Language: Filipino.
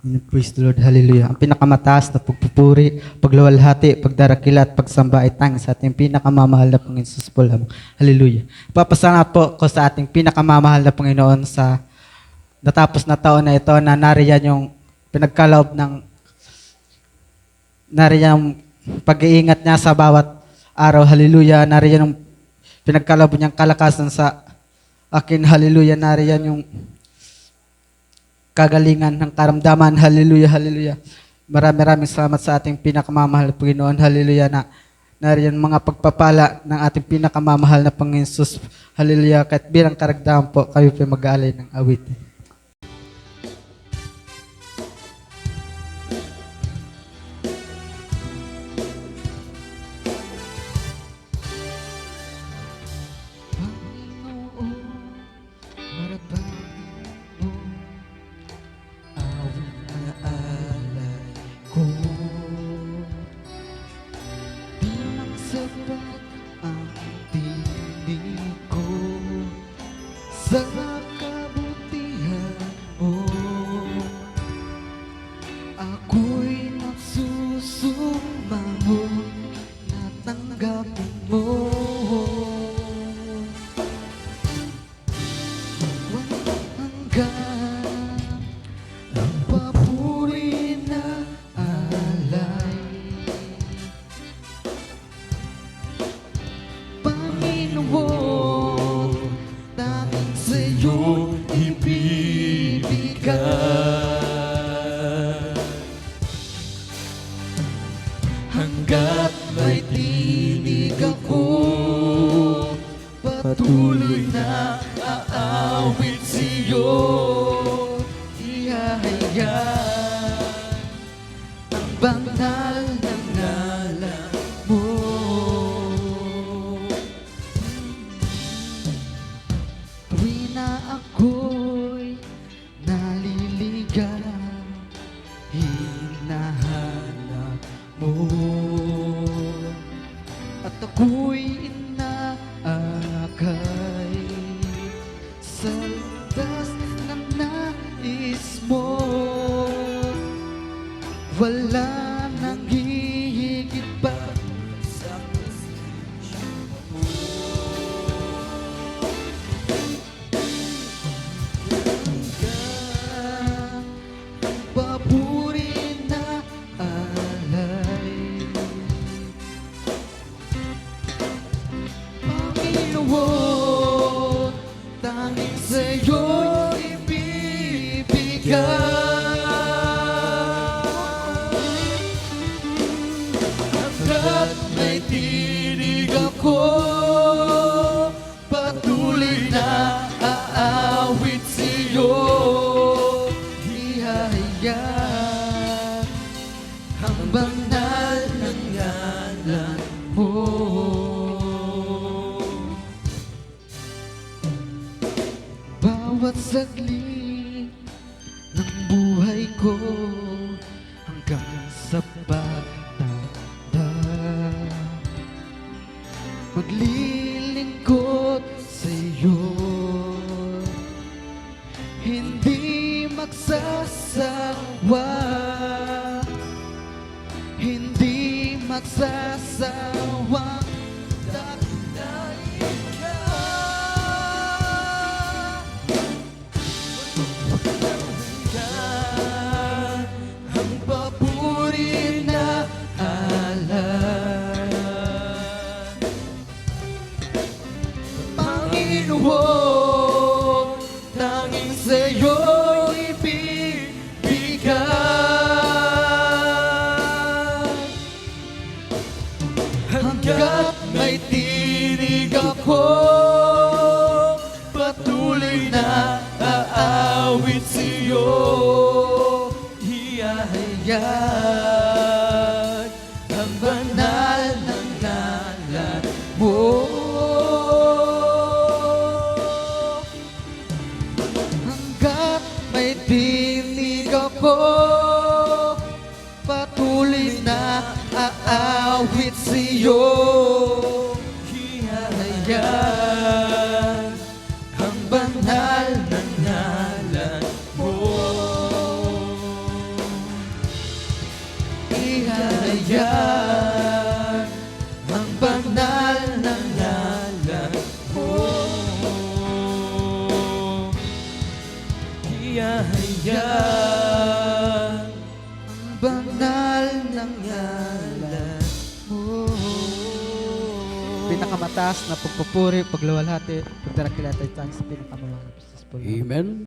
Praise the Lord, hallelujah. Ang pinakamataas na pagpupuri, pagluwalhati, pagdarakila at pagsamba ay tanging sa ating pinakamamahal na Panginoon Jesus po lamang. Hallelujah. Papasalamat po ko sa ating pinakamamahal na Panginoon sa natapos na taon na ito na nariyan yung pinagkaloob ng nariyan yung pag-iingat niya sa bawat araw. Hallelujah. Nariyan yung pinagkaloob niyang kalakasan sa akin. Hallelujah. Nariyan yung kagalingan ng karamdaman. Hallelujah, hallelujah. Maraming salamat sa ating pinakamamahal na Panginoon. Hallelujah na nariyan mga pagpapala ng ating pinakamamahal na Panginoon Jesus. Hallelujah. Kahit bilang karagdagan po, kayo po mag-aalay ng awitin. Sa kabutihan mo, ako'y nagsusumamo na tanggapin mo. Walang hanggan ang papuri na alay, Panginoon, namin sa'yo ibibigay. Hanggat may tinig ako, patuloy na aawit sa'yo. Ihahayag ang banal ng ngalan mo. Tuwi na ako'y naliligaw, hinahanap mo, at ako'y inaakay sa landas ng nais mo. Wala nang hihigit pa sa presensya mo. Papuri na alay, Panginoon, tanging sa'yo ibibigay. Hanggat may tinig ako, patuloy na aawit sa'yo. Ihahayag ang banal ng ngalan mo. Bawat saglit ng buhay ko hanggang sa pagtanda, maglilingkod sa'yo, hindi magsasawa, hindi magsasawa. Dakilain ka, ang papuri na alay, Panginoon, tanging sa'yo ibibigay. Hanggat may tinig ako, patuloy na aawit sa'yo. Ihahayag ang banal ng ngalan mo. Hanggat may tinig ako, patuloy na aawit sa'yo. Ihahayag ang banal ng ngalan mo. hayaan. Ang banal ng ngalan mo. Pinakamataas na pagpupuri, pagluwalhati, pagdarakila at thanks sa pinakamamahal na Panginoon. Amen.